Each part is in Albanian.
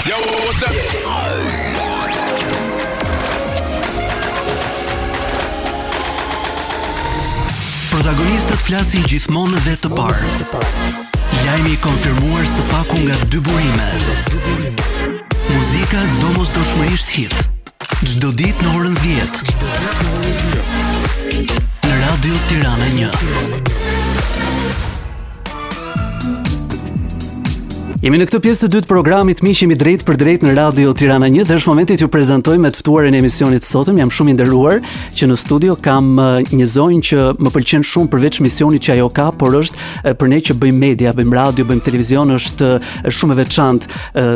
Yo, what's up? Protagonistët flasin gjithmonë dhe të parë. Lajmi i konfirmuar së paku nga dy burime. Muzika domosdoshmërisht hit. Çdo ditë në orën 10. Në Radio Tirana 1. Jemi në këtë pjesë të dytë programit miq, jemi drejt për drejt në Radio Tirana 1 dhe është momenti t'ju prezantoj me të ftuarën e emisionit sotëm. Jam shumë i nderuar që në studio kam një zonjë që më pëlqen shumë përveç misionit që ajo ka, por është për ne që bëjmë media, bëjmë radio, bëjmë televizion, është shumë e veçantë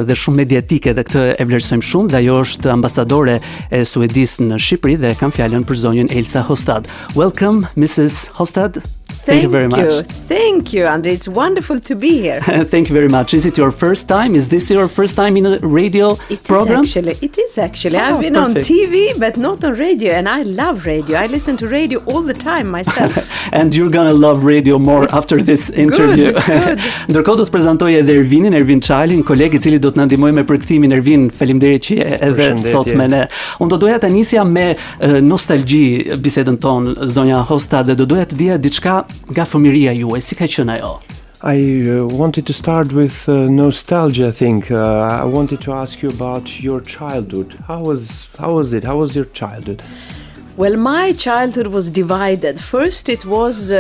dhe shumë mediatike dhe këtë e vlerësojmë shumë dhe ajo është ambasadore e Suedisë në Shqipëri dhe kam fjalën për zonjën Elsa Håstad. Welcome, Mrs. Håstad. Thank you very much. Thank you, Andre. It's wonderful to be here. Thank you very much. Is it your first time? Is this your first time in a radio program? It is actually. Oh, I've been perfect. on TV, but not on radio, and I love radio. I listen to radio all the time myself. And you're gonna love radio more after this interview. Good. Ndërkohë do të prezantoj edhe Ervin Çalin, koleg i cili do të na ndihmojë me përkthimin. Ervin, faleminderit që je edhe sot me ne. Unë do doja ta nisja me nostalgji bisedën tonë, zonja Håstad, dhe do doja të dija diçka nga fëmiria juaj, si ka qenë ajo? I wanted to start with nostalgia, I think. I wanted to ask you about your childhood. How was it? How was your childhood? Well, my childhood was divided. First, it was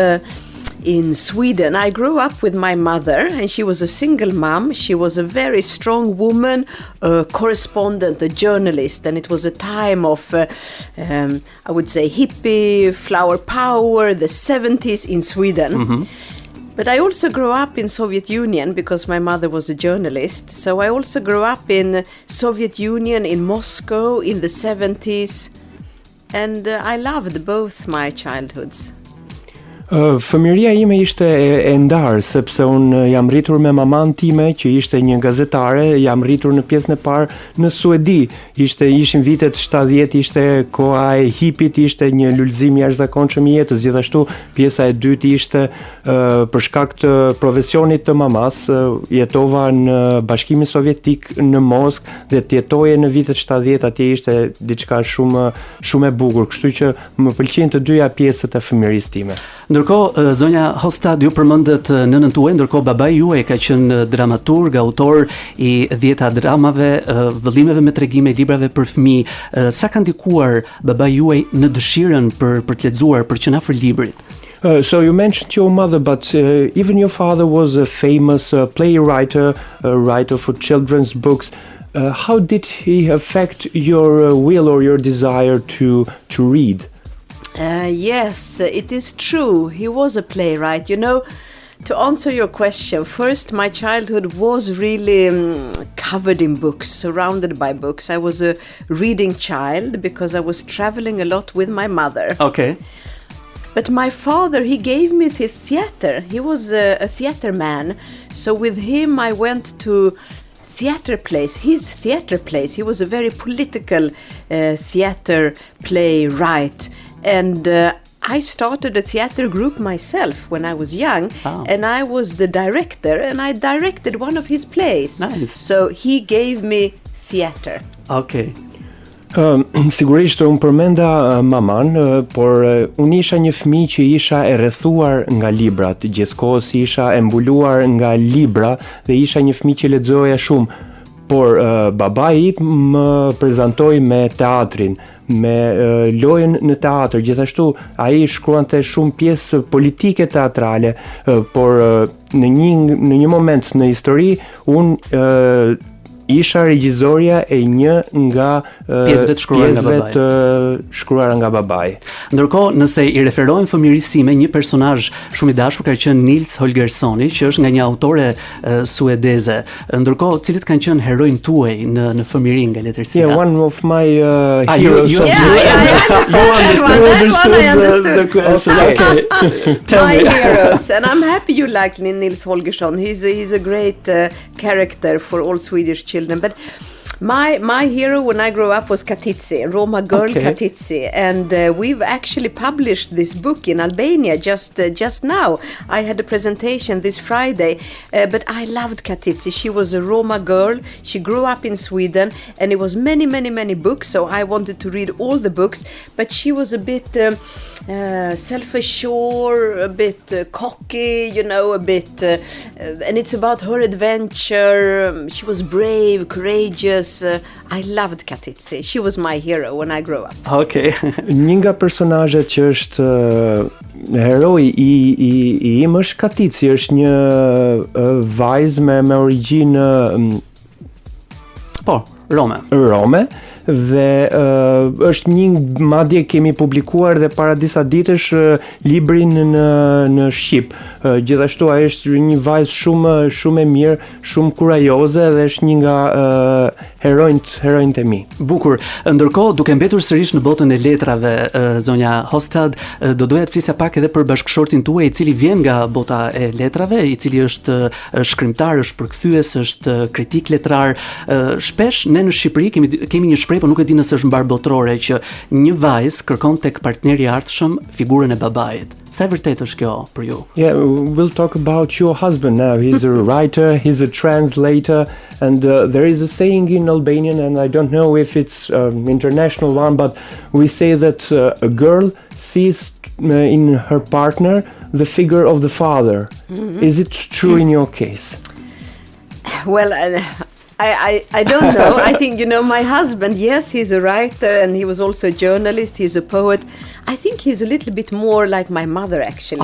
in Sweden. I grew up with my mother, and she was a single mom. She was a very strong woman, a correspondent, a journalist, and it was a time of, I would say, hippie, flower power, the 70s in Sweden. Mm-hmm. But I also grew up in Soviet Union because my mother was a journalist. So I also grew up in Soviet Union, in Moscow, in the 70s. And I loved both my childhoods. Fëmiria ime ishte e ndarë, sepse unë jam rritur me maman time, që ishte një gazetare, jam rritur në pjesën e parë në Suedi. Ishin vitet 70, ishte koha e hipit, ishte një lulëzim i jashtëzakonshëm i jetës. Gjithashtu pjesa e dytë ishte për shkak të profesionit të mamas, jetova në Bashkimin Sovjetik në Moskë dhe të jetoje në vitet 70, atje ishte diçka shumë e bukur, kështu që më pëlqejnë të dyja pjesët e fëmirisë time. Ndërkohë, zonja Håstad, ju përmendet nënën tuaj, ndërkohë babai juaj ka qenë dramaturg, autor i 10 dramave, vëllimeve me tregime, librave për fëmijë. Sa ka ndikuar babai juaj në dëshirën për të lexuar, për që na afër librit? So you mentioned your mother, but even your father was a famous playwright, a writer for children's books. How did he affect your will or your desire to read? Yes, it is true. He was a playwright. You know, to answer your question, first, my childhood was really covered in books, surrounded by books. I was a reading child because I was traveling a lot with my mother. Okay. But my father, he gave me the theater. He was a theater man. So with him, I went to theater plays, his theater plays. He was a very political theater playwright. And I started a theater group myself when I was young, and I was the director, and I directed one of his plays. Nice. So he gave me theater. Okay. Sigurisht unë përmenda maman, por unë isha një fëmijë që isha e rrethuar nga librat, gjithkohës isha e mbuluar nga libra dhe isha një fëmijë që lexoja shumë. Por babai më prezantoi me teatrin, me lojën në teatr. Gjithashtu ai shkruante shumë pjesë politike teatrale, por në një moment në histori unë isha regjizoria e një nga pjesëve të shkruara nga babai. Ndërkohë, nëse i referojmë fëmirisë time, një personazh shumë i dashur ka qenë Nils Holgerssoni, që është nga një autore suedeze. Ndërkohë, cilët kanë qenë herojnë tuaj në fëmiri nga letërsia? Yeah, one of my heroes. I understood the question. Okay. Tell me. Heroes, and I'm happy you like Nils Holgersson. He's a great character for all Swedish children. But My hero when I grew up was Katitsi, Roma girl Okay. Katitsi, and we've actually published this book in Albania just now. I had a presentation this Friday, but I loved Katitsi. She was a Roma girl. She grew up in Sweden, and it was many books. So I wanted to read all the books, but she was a bit self-assured, a bit cocky, a bit, and it's about her adventure. She was brave, courageous. I loved Katitsi. She was my hero when I grew up. Okay. Një nga personazhet që është heroi i im është Katitsi, është një vajzë me origjinë Po, Rome. Dhe është një, madje kemi publikuar dhe para disa ditësh librin në shqip. Gjithashtu ai është një vajzë shumë e mirë, shumë kurajoze dhe është një nga heronjt e mi. Bukur. Ndërkohë, duke mbetur sërish në botën e letrave, zonja Håstad, do doja të flisja pak edhe për bashkëshortin tuaj, i cili vjen nga bota e letrave, i cili është shkrimtar, është përkthyes, është kritik letrar. Shpesh ne në Shqipëri kemi një shprehje, por nuk e di nëse është mbar botërore, që një vajzë kërkon tek partneri i ardhshëm figurën e babait. Sa e vërtet është kjo për ju? Yeah, we'll talk about your husband now. He's a writer, he's a translator, and there is a saying in Albanian, and I don't know if it's international one, but we say that a girl sees in her partner the figure of the father. Mm-hmm. Is it true in your case? Well, I don't know. I think, my husband, yes, he's a writer and he was also a journalist, he's a poet. I think he's a little bit more like my mother, actually.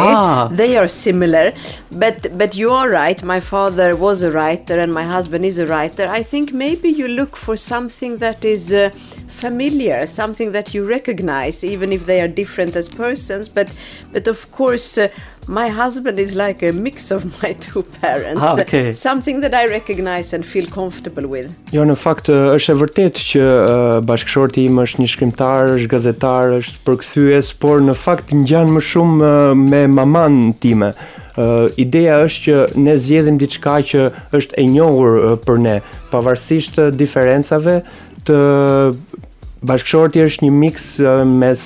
They are similar, but you are right. My father was a writer and my husband is a writer. I think maybe you look for something that is familiar, something that you recognize, even if they are different as persons. But of course, my husband is like a mix of my two parents. Okay. Something that I recognize and feel comfortable with. Jo, në fakt është e vërtet që bashkëshorti im është një shkrimtar, është gazetar, është përkthyes, por në fakt ngjan më shumë me maman time. Ideja është që ne zgjedhim diçka që është e njohur për ne, pavarësisht të diferencave të bashkëshorti është një mix mes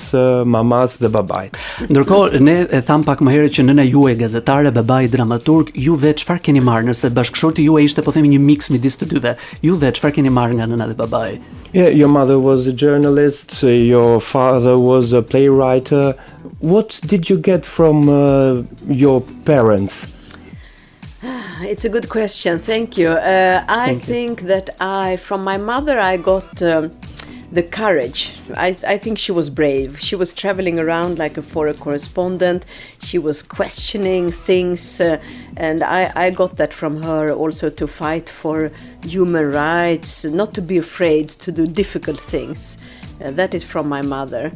mamas dhe babait. Ndërkohë, ne e tham pak më herët që nëna juaj gazetare, babai dramaturg, juve çfarë keni marrë nëse bashkëshorti juaj ishte, po themi, një mix midis të dyve? Juve çfarë keni marrë nga nëna dhe babai? Yeah, your mother was a journalist, your father was a playwright. What did you get from your parents? It's a good question. Thank you. I think that from my mother, I got the courage. I think she was brave. She was traveling around like a foreign correspondent. She was questioning things, and I got that from her also, to fight for human rights, not to be afraid to do difficult things. That is from my mother.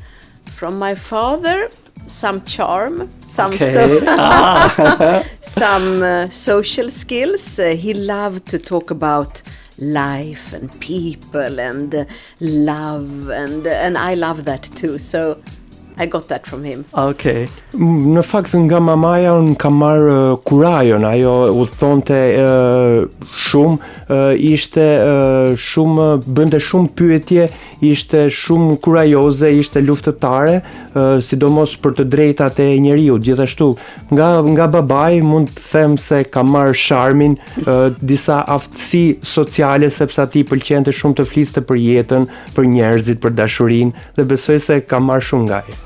From my father, some charm, some social skills. He loved to talk about life and people and love, and I love that too. So I got that from him. Okay. Në fakt nga mamaja unë kam marrë kurajon, ajo u thonte shumë, ishte shumë, bënte shumë pyetje, ishte shumë kurajoze, ishte luftëtare, sidomos për të drejtat e njeriut. Gjithashtu, nga babai mund të them se kam marrë sharmin, disa aftësi sociale, sepse atij pëlqente shumë të fliste për jetën, për njerëzit, për dashurinë, dhe besoj se kam marrë shumë nga ai.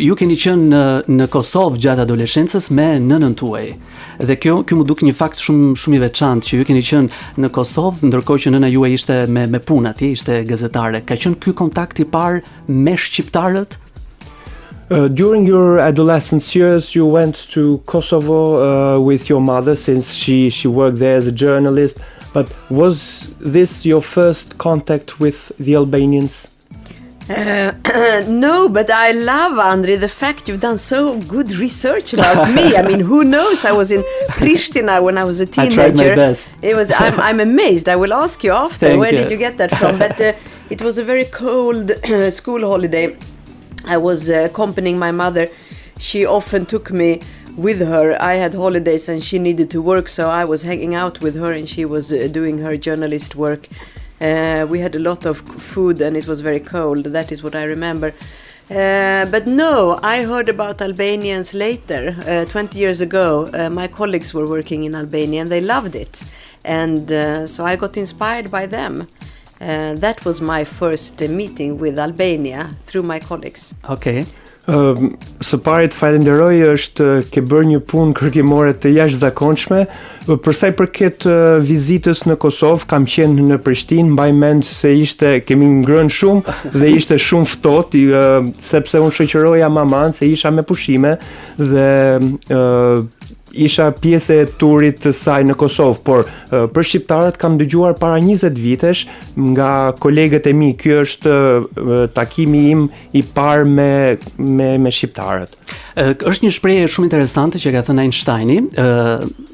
Ju keni qenë në Kosovë gjatë adoleshencës me nënën tuaj. Dhe kjo më duk një fakt shumë i veçantë, që ju keni qenë në Kosovë ndërkohë që nëna juaj ishte me punë atje, ishte gazetare. Ka qenë ky kontakt i parë me shqiptarët? During your adolescence years, you went to Kosovo with your mother, since she worked there as a journalist. But was this your first contact with the Albanians? No, but I love, Andri, the fact you've done so good research about me. I mean, who knows? I was in Pristina when I was a teenager. I tried my best. I'm amazed. I will ask you after. Thank Where you. did you get that from? But it was a very cold school holiday. I was accompanying my mother. She often took me with her. I had holidays and she needed to work, so I was hanging out with her and she was doing her journalist work. We had a lot of food and it was very cold. That is what I remember. But no, I heard about Albanians later. 20 years ago, my colleagues were working in Albania and they loved it. And so I got inspired by them. That was my first meeting with Albania through my colleagues. Okay. Së pari të falenderoj është ke bërë një punë kërkimore të jashtëzakonshme. Për sa i përket vizitës në Kosovë, kam qenë në Prishtinë, mbaj mend se kemi ngrënë shumë dhe ishte shumë ftohtë, sepse unë shoqëroja maman se isha me pushime dhe isha pjesë e turit të saj në Kosovë, por për shqiptarët kam dëgjuar para 20 vitesh nga kolegët e mi. Ky është takimi im i parë me shqiptarët. Është një shprehje shumë interesante që ka thënë Einsteini,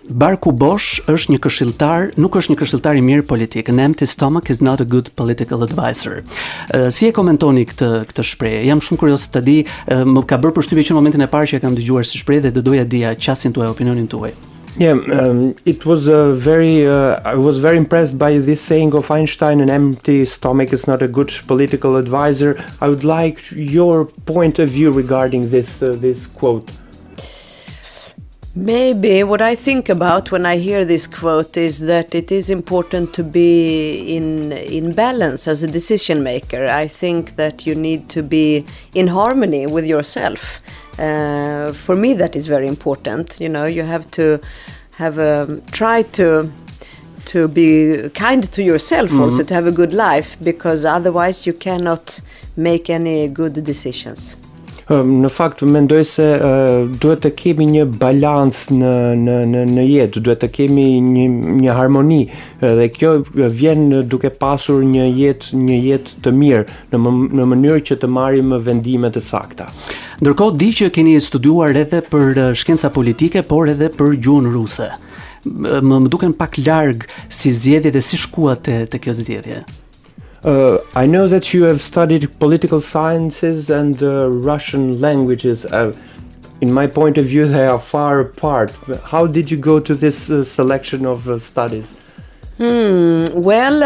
barku bosh është një këshilltar, nuk është një këshilltar i mirë politik. An empty stomach is not a good political advisor. Si e komentoni këtë shprehje? Jam shumë kurioz të di, më ka bërë përshtypje që në momentin e parë që e kam dëgjuar si shprehje dhe doja dija qasin tuaj, opinionin tuaj. Yeah, it was I was very impressed by this saying of Einstein, an empty stomach is not a good political advisor. I would like your point of view regarding this quote. Maybe what I think about when I hear this quote is that it is important to be in balance as a decision maker. I think that you need to be in harmony with yourself. For me, that is very important. You know, you have to try to be kind to yourself, also to have a good life, because otherwise you cannot make any good decisions. Në fakt mendoj se duhet të kemi një balans në jetë, duhet të kemi një harmoni dhe kjo vjen duke pasur një jetë të mirë në mënyrë që të marrim vendime të sakta. Ndërkohë di që keni studiuar edhe për shkenca politike, por edhe për gjuhën ruse. Më duken pak larg si zgjedhje dhe si shkuat te kjo zgjedhje. I know that you have studied political sciences and Russian languages. In my point of view, they are far apart. How did you go to this selection of studies? Well,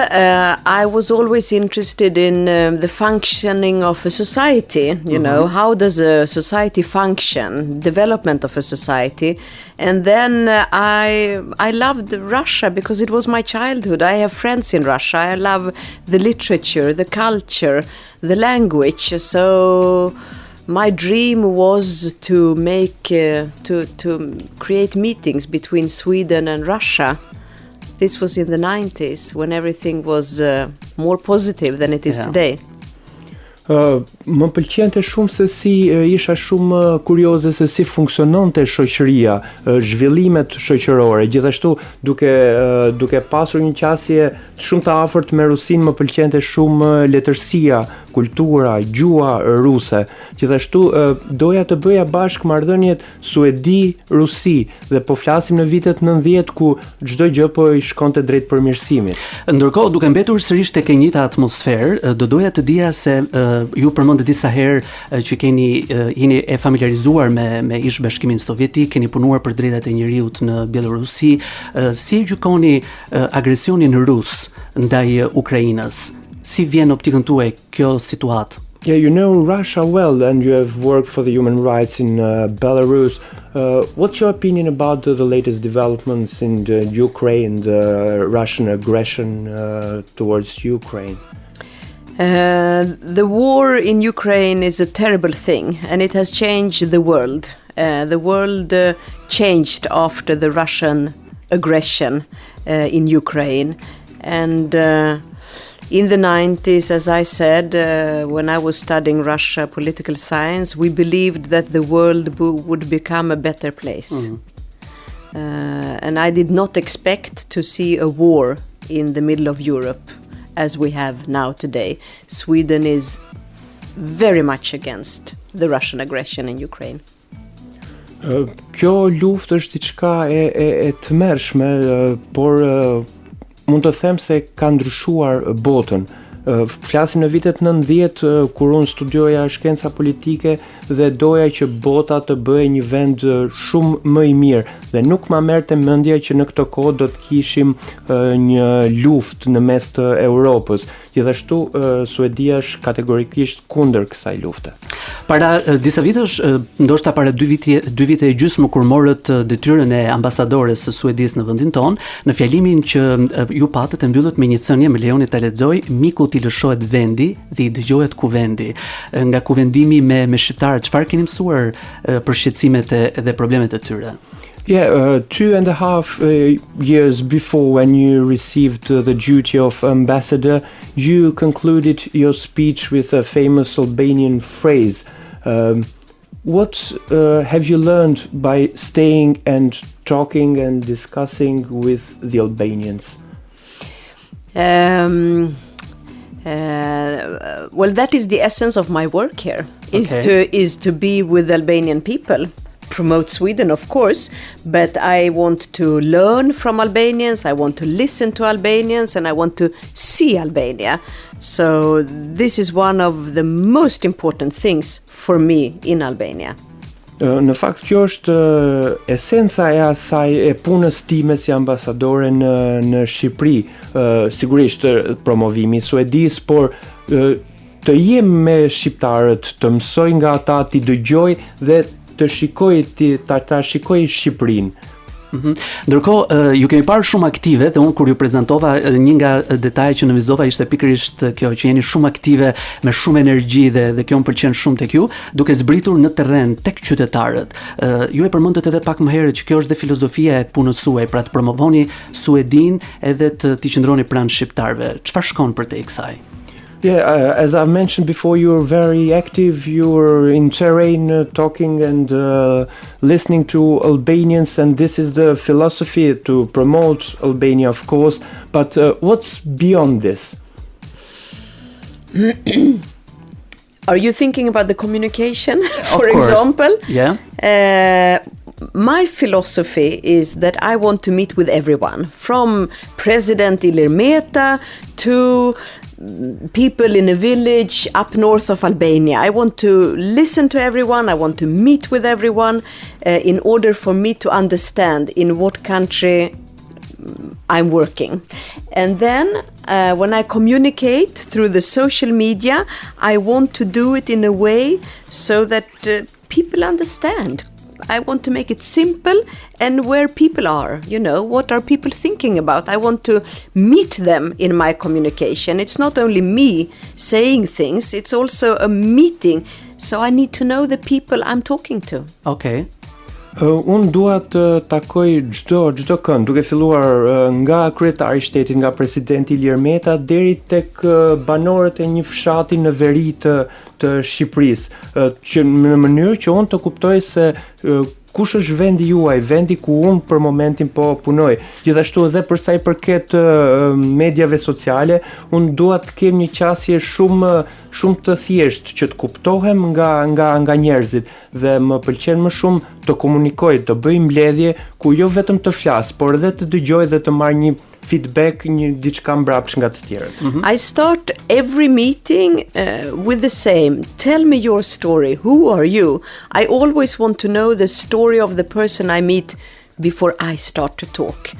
I was always interested in the functioning of a society, you know, how does a society function, development of a society. And then I loved Russia because it was my childhood. I have friends in Russia. I love the literature, the culture, the language. So my dream was to make, to create meetings between Sweden and Russia. This was in the 90s, when everything was more positive than it is today. Më pëlqente shumë se si isha shumë kurioze se si funksiononte shoqëria, zhvillimet shoqërore. Gjithashtu duke pasur një qasje shumë të afërt me Rusinë, më pëlqente shumë letërsia, kultura, gjuha ruse. Gjithashtu doja të bëja bashkë marrëdhëniet Suedi-Rusi dhe po flasim në vitet 90 ku çdo gjë po i shkonte drejt përmirësimit. Ndërkohë, duke mbetur sërish tek e njëjta atmosferë, do doja të dija se ju përmendët disa herë që jeni e familiarizuar me ish-bashkimin sovjetik, keni punuar për drejtat e njerëzit në Bielorusi. Si e gjykoni agresionin rus ndaj Ukrainës? Si vjen optikën tuaj kjo situatë? Yeah, you know Russia well and you have worked for the human rights in Belarus. What's your opinion about the latest developments in Ukraine, the Russian aggression towards Ukraine? The war in Ukraine is a terrible thing and it has changed the world. The world changed after the Russian aggression in Ukraine. And in the 90s, as I said, when I was studying Russia political science, we believed that the world would become a better place. And I did not expect to see a war in the middle of Europe as we have now today. Sweden is very much against the Russian aggression in Ukraine. Kjo luftë është diçka e tmerrshme, por mund të them se ka ndryshuar botën. Flasim në vitet 90 kur unë studioja shkenca politike dhe doja që bota të bëhej një vend shumë më i mirë dhe nuk ma merrte mendja që në këtë kohë do të kishim një luftë në mes të Europës. Gjithashtu Suedia është kategorikisht kundër kësaj lufte. Para disa vitesh, ndoshta para 2 vite e gjysmë kur morët detyrën e ambasadores së Suedisë në vendin tonë, në fjalimin që ju patët e mbyllët me një thënie, më lejoni ta lexoj, miku i lëshohet vendi dhe i dëgjohet kuvendi. Nga kuvendimi me shqiptarët, çfarë keni mësuar për shqetësimet dhe problemet e tyre? Yeah, 2.5 years before when you received the duty of ambassador, you concluded your speech with a famous Albanian phrase. What have you learned by staying and talking and discussing with the Albanians? Well, that is the essence of my work here, is to be with Albanian people. Promote Sweden, of course, but I want to learn from Albanians, I want to listen to Albanians, and I want to see Albania. So this is one of the most important things for me in Albania. Në fakt kjo është esenca e asaj e punës time si ambasadore në Shqipëri. Sigurisht promovimi i Suedisë, por të jem me shqiptarët, të mësoj nga ata, t'i dëgjoj dhe të shikoj Shqipërinë. Ndërkohë, ju kemi parë shumë aktive dhe unë kur ju prezantova, një nga detajet që nënvizova ishte pikërisht kjo që jeni shumë aktive me shumë energji dhe kjo më pëlqen shumë tek ju, duke zbritur në terren tek qytetarët. Ju e përmendët edhe pak më herët që kjo është dhe filozofia e punës suaj, pra të promovoni Suedin edhe të qëndroni pranë shqiptarëve. Çfarë shkon për te i kësaj? Yeah, as I mentioned before, you're very active, you're in terrain talking and listening to Albanians, and this is the philosophy to promote Albania, of course, but what's beyond this? Are you thinking about the communication, for of course. example? Yeah. My philosophy is that I want to meet with everyone, from President Ilir Meta to people in a village up north of Albania. I want to listen to everyone, I want to meet with everyone in order for me to understand in what country I'm working. And then when I communicate through the social media, I want to do it in a way so that people understand. I want to make it simple and where people are, what are people thinking about? I want to meet them in my communication. It's not only me saying things, it's also a meeting. So I need to know the people I'm talking to. Okay. Unë dua të takoj çdo kënd, duke filluar nga kryetari i shtetit, nga presidenti Ilir Meta deri tek banorët e një fshati në veri të Shqipërisë, që në mënyrë që unë të kuptoj se kush është vendi juaj, vendi ku unë për momentin po punoj. Gjithashtu edhe për sa i përket mediave sociale, unë dua të kem një qasje shumë të thjeshtë që të kuptohem nga njerëzit dhe më pëlqen më shumë të komunikoj, të bëj mbledhje ku jo vetëm të flas, por edhe të dëgjoj dhe të marr një feedback, një diçka mbrapsht nga të tjerët. I start every meeting with the same. Tell me your story. Who are you? I always want to know the story of the person I meet before I start to talk.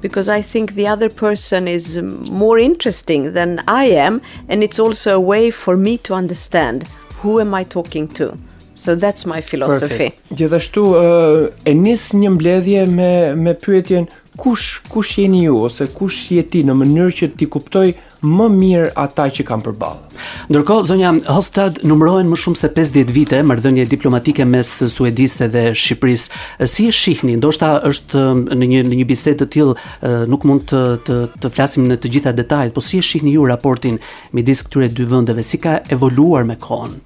Because I think the other person is more interesting than I am, and it's also a way for me to understand who am I talking to. So that's my philosophy. Perfect. Gjithashtu e nis një mbledhje me pyetjen kush jeni ju ose kush je ti, në mënyrë që ti kuptoj më mirë ata që kam përballë. Ndërkohë, zonja Håstad, numërohen më shumë se 50 vite marrëdhënie diplomatike mes Suedisë dhe Shqipërisë. Si e shihni? Ndoshta është në një bisedë të tillë nuk mund të flasim në të gjitha detajet, po si e shihni ju raportin midis këtyre dy vendeve? Si ka evoluar me kohën?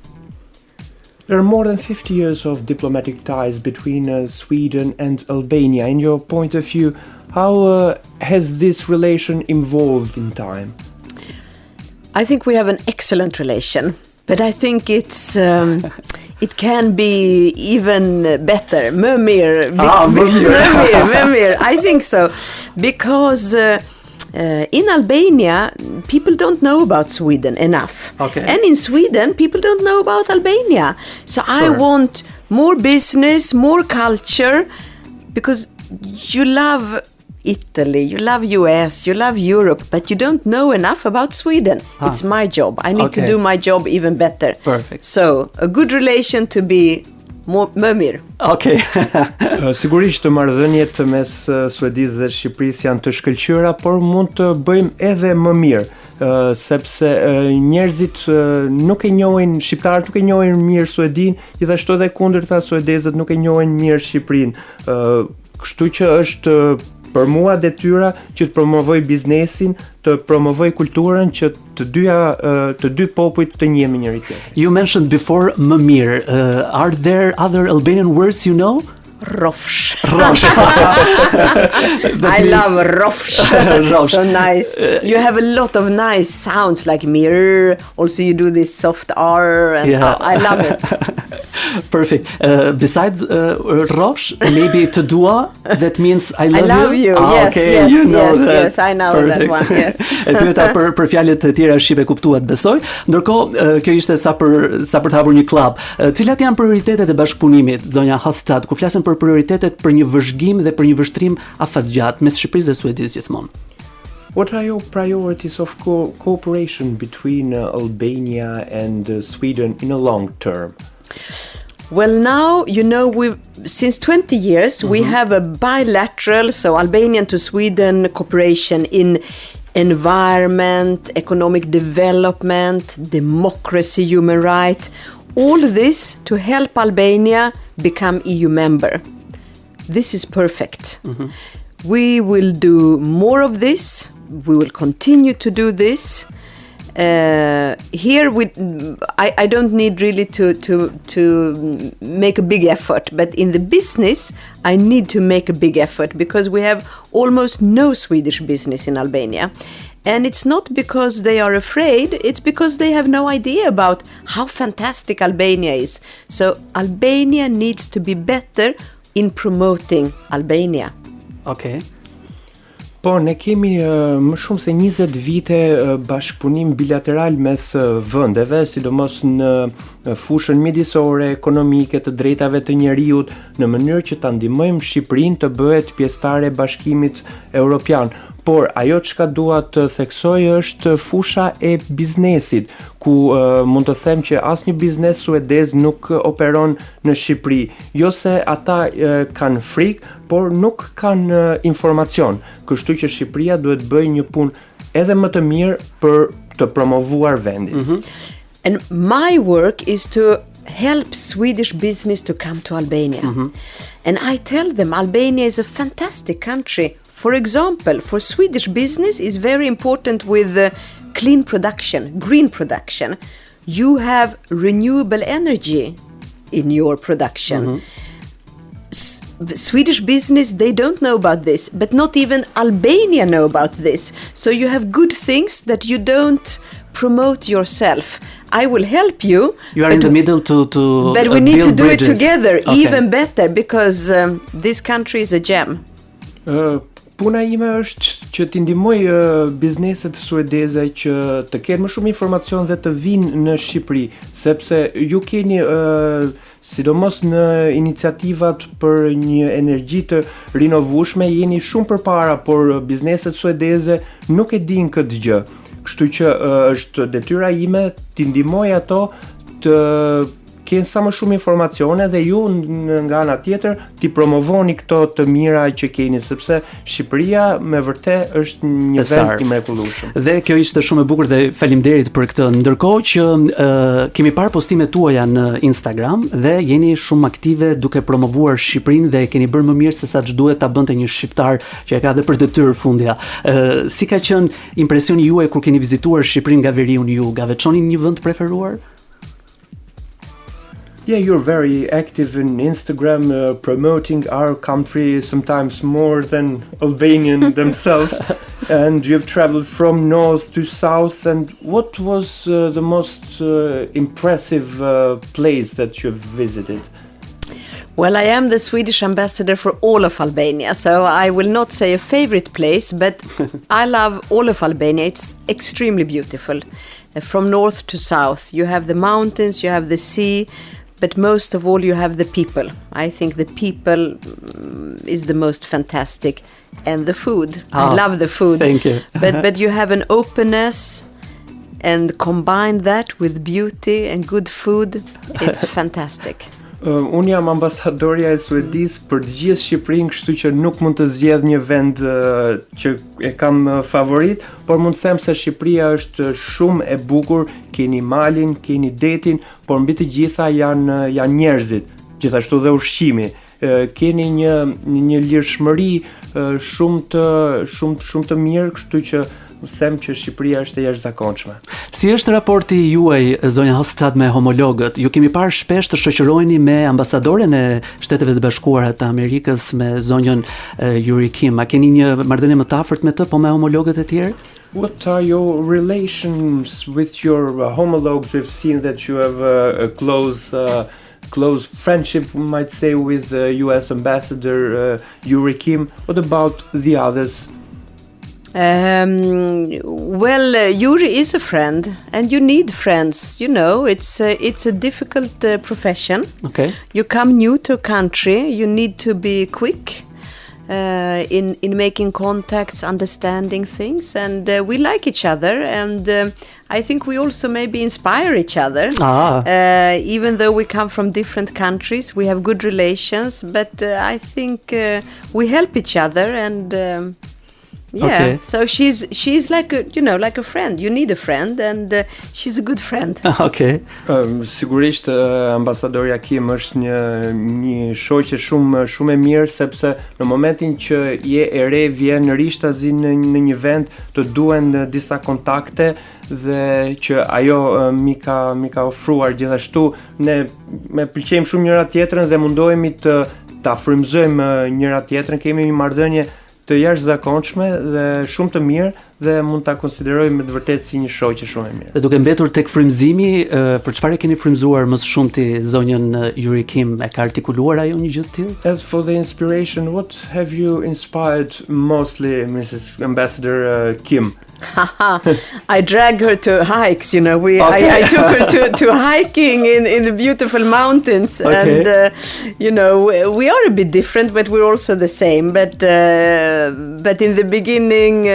There are more than 50 years of diplomatic ties between Sweden and Albania. In your point of view, how has this relation evolved in time? I think we have an excellent relation, but I think it's it can be even better. Më mirë. I think so, because in Albania, people don't know about Sweden enough. Okay. And in Sweden, people don't know about Albania. So I want more business, more culture, because you love Italy, you love US, you love Europe, but you don't know enough about Sweden. It's my job. I need to do my job even better. Perfect. So, a good relation to be më mirë. Okay. Sigurisht të marrëdhëniet mes Suedisë dhe Shqipërisë janë të shkëlqyera, por mund të bëjmë edhe më mirë. Sepse njerëzit nuk e njohin, shqiptarët nuk e njohin mirë Suedin, gjithashtu edhe kundërta suedezët nuk e njohin mirë Shqipërinë. Kështu që është për mua detyra që të promovoj biznesin, të promovoj kulturën, që të dy popujt të njihemi njëri tjetrin. You mentioned before më mirë. Are there other Albanian words you know? Rofsh. Rofsh. I love rofsh. So nice. You have a lot of nice sounds like mirror. Also you do this soft R and I love it. Perfect. Besides rofsh, maybe të dua, that means I love you. Ah, yes, okay. yes, You know yes, that. yes, I know that one. Yes. E pyeta për fjalët e tjera shqipe kuptuat, besoj. Ndërkohë, kjo ishte sa për të hapur një klub. Cilat janë prioritetet e bashkëpunimit, zonja Håstad, kur flasim për prioritetet për një vëzhgim dhe për një vështrim afatgjat mes Shqipërisë dhe Suedisë gjithmonë? What are your priorities of cooperation between Albania and Sweden in a long term? Well, now, you know, since 20 years, we have a bilateral, so Albanian to Sweden cooperation in environment, economic development, democracy, human rights, all this to help Albania become EU member. This is perfect. We will do more of this. We will continue to do this. Here I don't need really to make a big effort, but in the business I need to make a big effort because we have almost no Swedish business in Albania. And it's not because they are afraid, it's because they have no idea about how fantastic Albania is. So Albania needs to be better in promoting Albania. Okay. Po, ne kemi më shumë se 20 vite bashkëpunim bilateral mes vendeve, sidomos në fushën mjedisore, ekonomike, të drejtave të njeriut, në mënyrë që ta ndihmojmë Shqipërinë të bëhet pjesëtare e Bashkimit Evropian. Por ajo çka dua të theksoj është fusha e biznesit, ku mund të them që asnjë biznes suedez nuk operon në Shqipëri. Jo se ata kanë frikë, por nuk kanë informacion. Kështu që Shqipëria duhet bëjë një punë edhe më të mirë për të promovuar vendin. And my work is to help Swedish business to come to Albania. And I tell them Albania is a fantastic country. For example, for Swedish business is very important with clean production, green production. You have renewable energy in your production. Swedish business, they don't know about this, but not even Albania know about this. So you have good things that you don't promote yourself. I will help you. You are in the middle to but we need to do bridges. it together, Okay. even better, because this country is a gem. Puna ime është që t'i ndihmoj bizneset suedeze që të kenë më shumë informacion dhe të vinë në Shqipëri, sepse ju keni sidomos në iniciativat për një energji të rinovueshme jeni shumë përpara, por bizneset suedeze nuk e dinë këtë gjë. Kështu që është detyra ime t'i ndihmoj ato të kenë sa më shumë informacione dhe ju nga ana tjetër t'i promovoni këto të mira që keni, sepse Shqipëria me vërtet është një vend i mrekullueshëm. Dhe kjo ishte shumë e bukur dhe faleminderit për këtë. Ndërkohë që kemi parë postimet tuaja në Instagram dhe jeni shumë aktive duke promovuar Shqipërinë dhe keni bërë më mirë se sa ç'duhet ta bënte një shqiptar që e ka dhe për detyrë fundja. Si ka qenë impresioni juaj kur keni vizituar Shqipërinë nga veriun ju? Gaveçoni një vend preferuar? Yeah, you're very active in Instagram, promoting our country sometimes more than Albanian themselves. And you've traveled from north to south. And what was the most impressive place that you've visited? Well, I am the Swedish ambassador for all of Albania, so I will not say a favorite place, but I love all of Albania. It's extremely beautiful. From north to south, you have the mountains, you have the sea, but most of all you have the people. I think the people is the most fantastic, and the food. I love the food. Thank you. But you have an openness, and combine that with beauty and good food, it's fantastic. Unë jam ambasadorja e Suedisë për të gjithë Shqipërinë, kështu që nuk mund të zgjedh një vend që e kam favorit, por mund të them se Shqipëria është shumë e bukur, keni malin, keni detin, por mbi të gjitha janë njerëzit, gjithashtu dhe ushqimi. Keni një lirshmëri shumë të mirë, kështu që them që Shqipëria është e jashtëzakonshme. Si është raporti juaj, zonja Håstad, me homologët? Ju kemi parë shpesh të shoqëroheni me ambasadoren e Shteteve të Bashkuara të Amerikës, me zonjën Joakim. A keni një marrëdhënie më të afërt me të, po me homologët e tjerë? What are your relations with your homologues? We've seen that you have a close friendship, we might say, with US Ambassador Joakim. What about the others? Well, Yuri is a friend, and you need friends. You know, it's a difficult profession. Okay. You come new to a country, you need to be quick in making contacts, understanding things, and we like each other, and I think we also maybe inspire each other. Even though we come from different countries, we have good relations, but I think we help each other, and Okay. So she's like a friend. You need a friend, and she's a good friend. Okay. Sigurisht ambasadorja Kim është një shoqe shumë e mirë, sepse në momentin që je e re, vjen rishtazi në një vend, të duhen disa kontakte dhe që ajo mi ka ofruar. Gjithashtu ne pëlqejmë shumë njëra tjetrën dhe mundohemi të frymëzojmë njëra tjetrën. Kemi një marrëdhënie të jashtëzakonshme dhe shumë të mirë, dhe mund ta konsiderojmë me të vërtetë si një shoqe shumë e mirë. Dhe duke mbetur tek frymëzimi, për çfarë keni frymëzuar më së shumti zonjën Joakim? E ka artikuluar ajo një gjë të tillë? As for the inspiration, what have you inspired mostly, Mrs. Ambassador Kim? I drag her to hikes, you know. I took her to hiking in the beautiful mountains, okay. And you know, we are a bit different, but we're also the same. But in the beginning,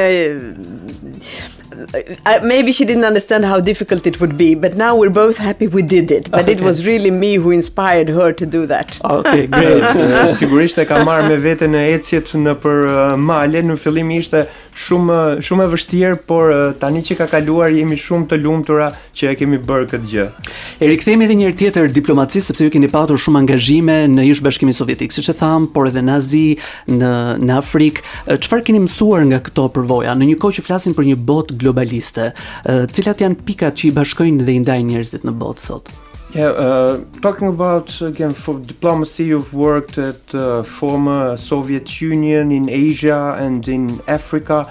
maybe she didn't understand how difficult it would be, but now we're both happy we did it. But it was really me who inspired her to do that. Okay, great. Sigurisht e ka marrë me vete në ecjet nëpër male. Në fillim ishte shumë e vështirë, por tani që ka kaluar jemi shumë të lumtura që e kemi bërë këtë gjë. E rikthehemi edhe një herë tjetër diplomacisë, sepse ju keni patur shumë angazhime në ish Bashkimin Sovjetik, siç e tham, por edhe në Azi, në Afrikë. Çfarë keni mësuar nga këto përvoja? Në një kohë që flasim për një botë globaliste, cilat janë pikat që i bashkojnë dhe i ndajnë njerëzit në botë sot? Yeah, talking about, again, for diplomacy, you've worked at former Soviet Union, in Asia and in Africa.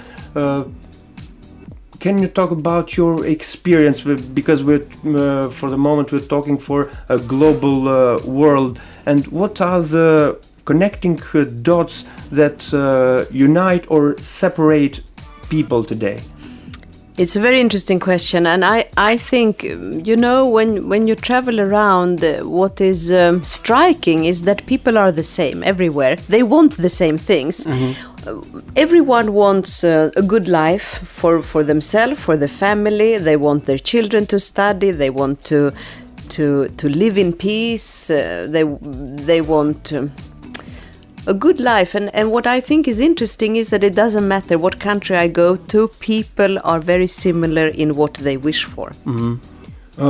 Can you talk about your experience? Because for the moment, we're talking for a global world. And what are the connecting dots that unite or separate people today? It's a very interesting question, and I think, you know, when you travel around, what is striking is that people are the same everywhere. They want the same things. Mm-hmm. Everyone wants a good life for themselves, for the family. They want their children to study. They want to live in peace. They want a good life, and what I think is interesting is that it doesn't matter what country I go to, people are very similar in what they wish for. Mm-hmm.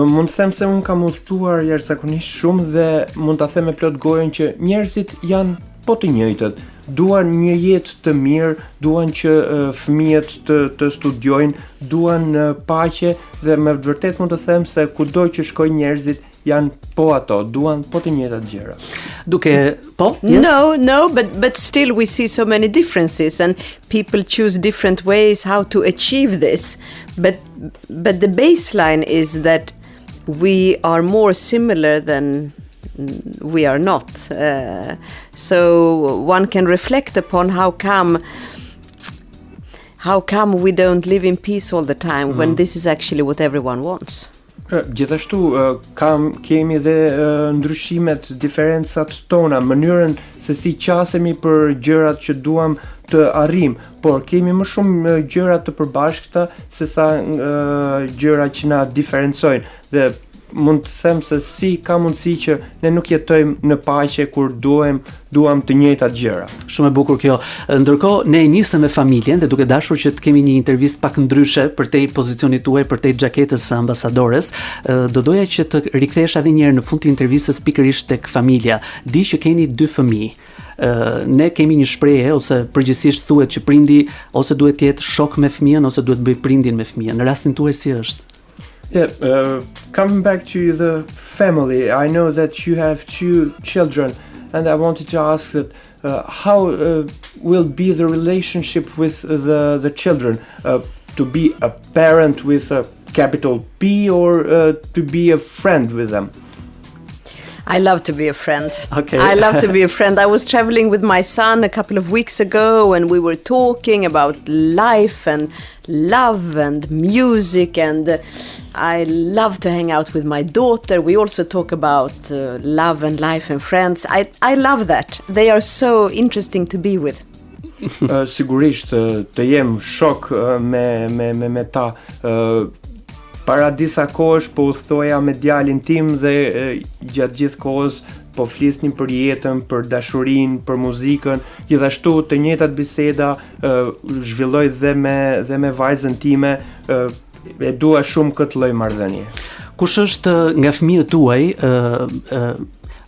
Mund të them se unë kam udhëtuar jashtëzakonisht shumë dhe mund ta them me plot gojën që njerëzit janë po të njëjtët. Duan një jetë të mirë, duan që fëmijët të studiojnë, duan paqe, dhe me vërtet mund të them se kudo që shkojnë njerëzit janë po ato, duan po të njëjtat gjëra. Yes? No, but still we see so many differences, and people choose different ways how to achieve this. But the baseline is that we are more similar than we are not. So one can reflect upon how come we don't live in peace all the time when this is actually what everyone wants. Gjithashtu kemi dhe ndryshimet, diferencat tona, mënyrën se si qasemi për gjërat që duam të arrim, por kemi më shumë gjëra të përbashkëta se sa gjëra që na diferencojnë, dhe mund të them se si ka mundësi që ne nuk jetojmë në paqe kur duam të njëjtat gjëra. Shumë e bukur kjo. Ndërkohë ne nisëm me familjen dhe duke dashur që të kemi një intervistë pak ndryshe përtej pozicionit tuaj, përtej xhaketës së ambasadores, do doja që të rikthehesh edhe një herë në fund të intervistës pikërisht tek familja. Di që keni 2 fëmijë. Ne kemi një shprehje ose përgjithsisht thuhet që prindi ose duhet të jetë shok me fëmijën ose duhet bëj prindin me fëmijën. Në rastin tuaj si është? Yeah, coming back to the family, I know that you have 2 children, and I wanted to ask that how will be the relationship with the children? To be a parent with a capital P, or to be a friend with them? I love to be a friend. Okay. I love to be a friend. I was traveling with my son a couple of weeks ago, and we were talking about life and love and music, and I love to hang out with my daughter. We also talk about love and life and friends. I love that. They are so interesting to be with. Sigurisht të jem shok me ta. Para disa kohësh po u thoja me djalin tim dhe gjatë gjithë kohës po flisnim për jetën, për dashurinë, për muzikën. Gjithashtu të njëjtat biseda zhvilloj dhe me vajzën time. E dua shumë këtë lloj marrëdhënie. Kush është nga fëmijët tuaj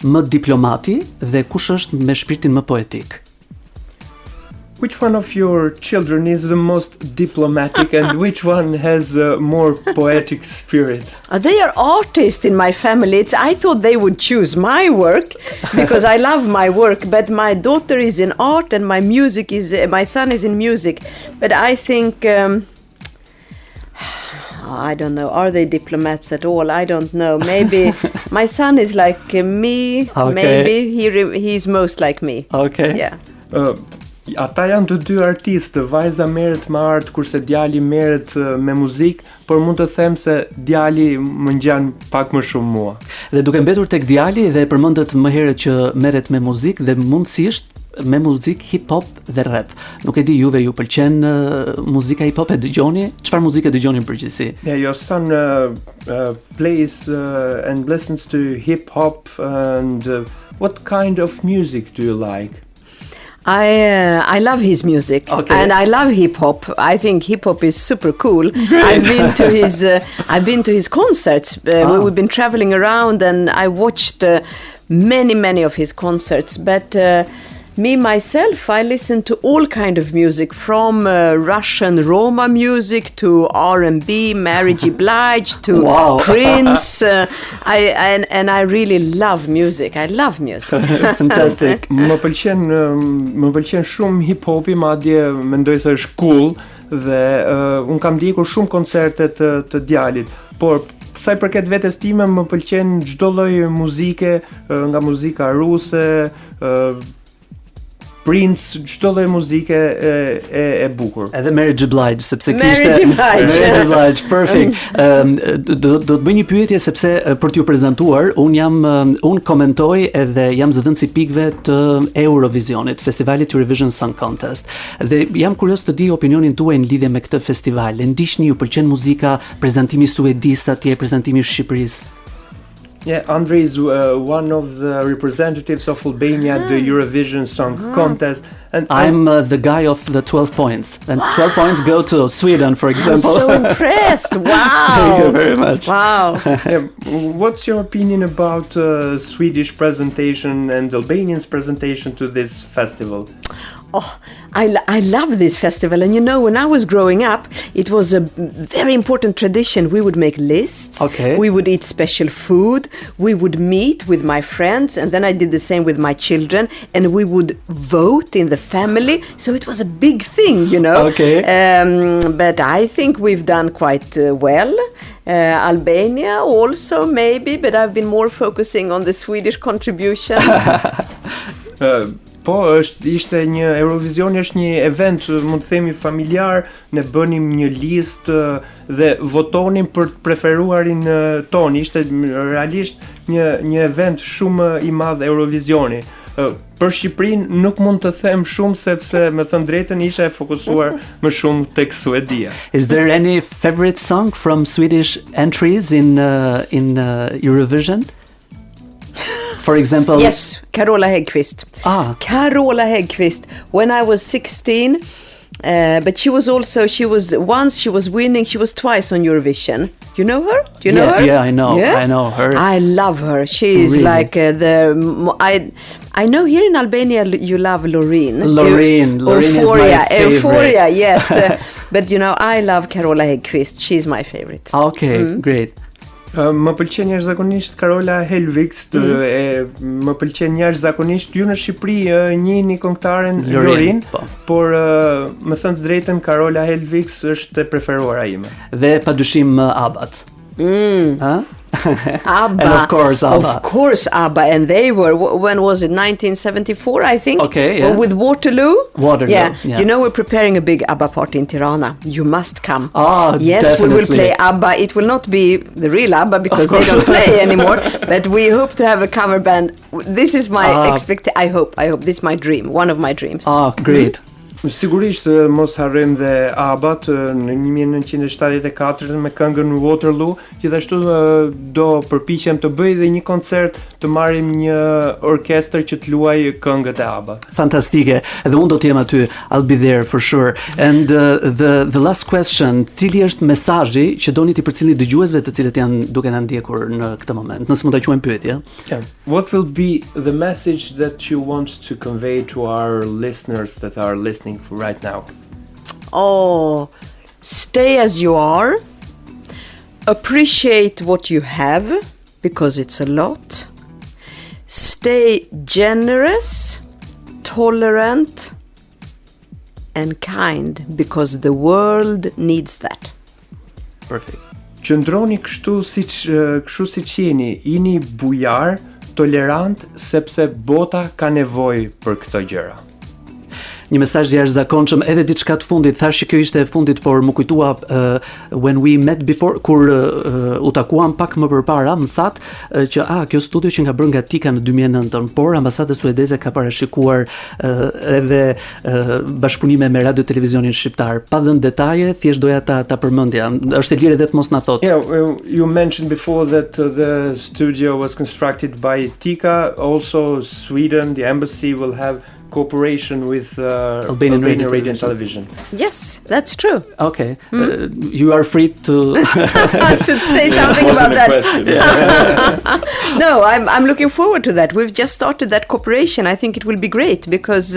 më diplomati dhe kush është me shpirtin më poetik? Which one of your children is the most diplomatic and which one has a more poetic spirit? They are artists in my family. I thought they would choose my work because I love my work, but my daughter is in art and my son is in music. But I think I don't know. Are they diplomats at all? I don't know. Maybe my son is like me. Okay. Maybe he's most like me. Okay. Yeah. Ata janë të 2 artistë, vajza merret me art kurse djali merret me muzikë, por mund të them se djali më ngjan pak më shumë mua. Dhe duke mbetur tek djali dhe përmendet më herët që merret me muzikë dhe mundësisht me muzikë hip hop dhe rap. Nuk e di juve ju pëlqen muzika hip hop, e dëgjoni? Çfarë muzike dëgjoni në përgjithësi? Yeah, your son plays and listens to hip hop, and what kind of music do you like? I love his music. Okay. And I love hip hop. I think hip hop is super cool. I've been to his concerts. We've been traveling around, and I watched many of his concerts. But me myself, I listen to all kind of music, from Russian Roma music to R&B, Mary J. Blige to Wow. Prince. I really love music. I love music. Fantastic. Më pëlqen shumë hip hopi, madje mendoj se është cool, dhe un kam ndjekur shumë koncerte të djalit, por sa i përket vetes time më pëlqen çdo lloj muzike, nga muzika ruse, Prince, çdo lloj muzike e bukur. Edhe Mary J. Blige, sepse Mary kishte J. Blige. Mary J. Blige, perfect. Do të bëj një pyetje sepse për t'ju prezantuar, un komentoj edhe jam zëdhënësi pikëve të Eurovisionit, festivalit Eurovision Song Contest. Dhe jam kurioz të di opinionin tuaj në lidhje me këtë festival. E ndiqni, ju pëlqen muzika, prezantimi suedis atje, prezantimi i Shqipërisë? Yeah, Andre is one of the representatives of Albania at the Eurovision Song Contest, and I'm the guy of the 12 points, and 12 points go to Sweden, for I'm example. so impressed. Wow. Thank you very much. Wow. yeah, what's your opinion about Swedish presentation and Albanian's presentation to this festival? Oh, I love this festival. And you know, when I was growing up, it was a very important tradition. We would make lists. Okay. We would eat special food. We would meet with my friends. And then I did the same with my children. And we would vote in the family. So it was a big thing, you know. Okay. But I think we've done quite well. Albania also, maybe. But I've been more focusing on the Swedish contribution. Po, ishte një Eurovisioni është një event, mund të themi familjar, ne bënim një listë dhe votonim për të preferuarin ton. Ishte realisht një event shumë i madh Eurovisioni. Për Shqipërinë nuk mund të them shumë sepse me thënë drejtën isha e fokusuar më shumë tek Suedia. Is there any favorite song from Swedish entries in Eurovision? For example, yes, Carola Häggkvist. Carola Häggkvist. When I was 16, but she was winning. She was twice on Eurovision. You know her? Do you know her? Yeah, I know. Yeah? I know her. I love her. She is really? like I know here in Albania you love Loreen. Loreen is my favorite. Euphoria, yes. But you know, I love Carola Häggkvist. She's my favorite. Okay, great. Më pëlqen jashtëzakonisht Carola Helvix, më pëlqen jashtëzakonisht ju në Shqipëri njihni këngëtaren Loreen, por më thënë të drejtën Carola Helvix është e preferuara ime. Dhe padyshim ABBA-t. ABBA. And of course ABBA. Of course ABBA, and they were, when was it, 1974 I think? Okay, yeah. Or with Waterloo? Yeah. You know, we're preparing a big ABBA party in Tirana. You must come. Yes, definitely. We will play ABBA. ABBA. It will not be the real ABBA because they don't play anymore, but we hope to have a cover band. This is my I hope. This is my dream, one of my dreams. Great. Sigurisht mos harrojmë dhe ABBA-t në 1974 me këngën Waterloo. Gjithashtu do përpiqem të bëj dhe një koncert të marrim një orkestër që të luaj këngët e ABBA. Fantastike. Edhe unë do të jem aty. I'll be there for sure. And the last question, cili është mesazhi që doni t'i përcjellni dëgjuesve të cilët janë duke na ndjekur në këtë moment? Nëse mund ta quajmë pyetje. What will be the message that you want to convey to our listeners that are listening right now? Stay as you are. Appreciate what you have because it's a lot. Stay generous, tolerant and kind because the world needs that. Perfect. Qëndroni kështu siç jeni, jini bujar, tolerant sepse bota ka nevojë për këto gjëra. Një mesazh i jashtëzakonshëm, edhe diçka të fundit, thash që kjo ishte e fundit, por më kujtua when we met before, kur u takuam pak më përpara, më thatë që kjo studio që nga bërë nga Tika në 2009, por ambasada suedeze ka parashikuar edhe bashkëpunime me radio-televizionin shqiptar. Pa dhënë detaje, thjesht doja ta përmendja. Është e lirë edhe të mos na thotë. Yeah, you mentioned before that the studio was constructed by Tika. Also, Sweden, the embassy will have cooperation with Albanian Radio and Television. Yes, that's true. Okay. You are free to to say something about that. No, I'm looking forward to that. We've just started that cooperation. I think it will be great because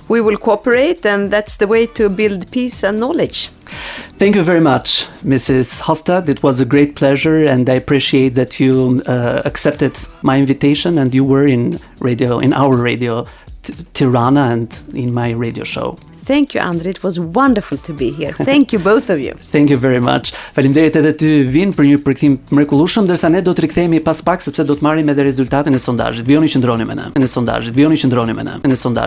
we will cooperate and that's the way to build peace and knowledge. Thank you very much, Mrs. Håstad. It was a great pleasure and I appreciate that you accepted my invitation and you were in our radio Tirana and in my radio show. Thank you, Andre. It was wonderful to be here. Thank you, both of you. Thank you very much. Faleminderit edhe ty Vin për një përkthim mrekullueshëm, ndërsa ne do të rikthehemi pas pak sepse do të marrim edhe rezultatin e sondazhit. Vijoni qëndroni me ne.